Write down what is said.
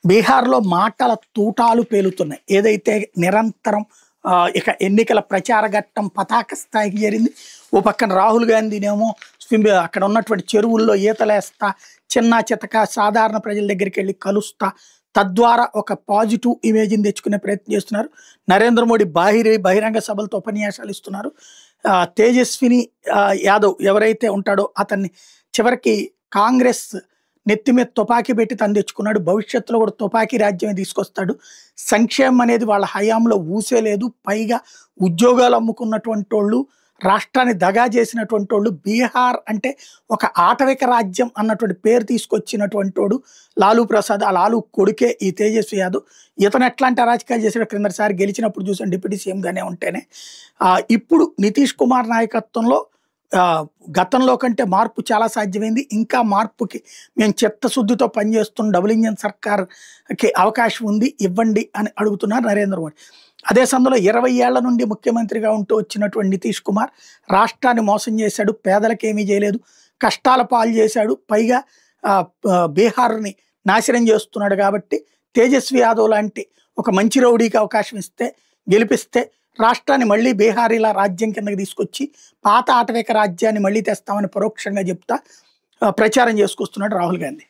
బీహార్‌లో మాటల తూటాలు పేలుతున్నాయి. ఏదైతే నిరంతరం ఇక ఎన్నికల ప్రచార ఘట్టం పతాక స్థాయికి చేరింది. ఓ పక్కన రాహుల్ గాంధీనేమో అక్కడ ఉన్నటువంటి చెరువుల్లో ఈతలేస్తా, చిన్నా చితక సాధారణ ప్రజల దగ్గరికెళ్ళి కలుస్తా, తద్వారా ఒక పాజిటివ్ ఇమేజ్‌ని తెచ్చుకునే ప్రయత్నం చేస్తున్నారు. నరేంద్ర మోడీ బహిరంగ సభలతో ఉపన్యాసాలు ఇస్తున్నారు. తేజస్విని యాదవ్ ఎవరైతే ఉంటాడో అతన్ని చివరికి కాంగ్రెస్ నెత్తి మీద తుపాకీ పెట్టి తను తెచ్చుకున్నాడు. భవిష్యత్తులో కూడా తుపాకీ రాజ్యమే తీసుకొస్తాడు. సంక్షేమం అనేది వాళ్ళ హయాంలో ఊసే లేదు. పైగా ఉద్యోగాలు అమ్ముకున్నటువంటోళ్ళు, రాష్ట్రాన్ని దగా చేసినటువంటోళ్ళు, బీహార్ అంటే ఒక ఆటవిక రాజ్యం అన్నటువంటి పేరు తీసుకొచ్చినటువంటోడు లాలూ ప్రసాద్. ఆ లాలూ కొడుకే ఈ తేజస్వి యాదవ్. ఇతను ఎట్లాంటి అరాచకాలు చేసాడో క్రిందసారి గెలిచినప్పుడు చూసాం, డిప్యూటీ సీఎంగానే ఉంటేనే. ఇప్పుడు నితీష్ కుమార్ నాయకత్వంలో గతంలో కంటే మార్పు చాలా సాధ్యమైంది. ఇంకా మార్పుకి మేము చిత్తశుద్ధితో పనిచేస్తున్న డబుల్ ఇంజిన్ సర్కార్‌కి అవకాశం ఉంది, ఇవ్వండి అని అడుగుతున్నారు నరేంద్ర మోడీ. అదే సమయంలో 20 ఏళ్ల నుండి ముఖ్యమంత్రిగా ఉంటూ వచ్చినటువంటి నితీష్ కుమార్ రాష్ట్రాన్ని మోసం చేశాడు, పేదలకేమీ చేయలేదు, కష్టాల పాలు చేశాడు, పైగా బీహార్‌ని నాశనం చేస్తున్నాడు. కాబట్టి తేజస్వి యాదవ్ లాంటి ఒక మంచి రౌడీకి అవకాశం ఇస్తే, గెలిపిస్తే రాష్ట్రాన్ని మళ్ళీ బీహారీల రాజ్యం కిందకి తీసుకొచ్చి పాత ఆటవిక రాజ్యాన్ని మళ్ళీ తెస్తామని పరోక్షంగా చెప్తా ప్రచారం చేసుకొస్తున్నాడు రాహుల్ గాంధీ.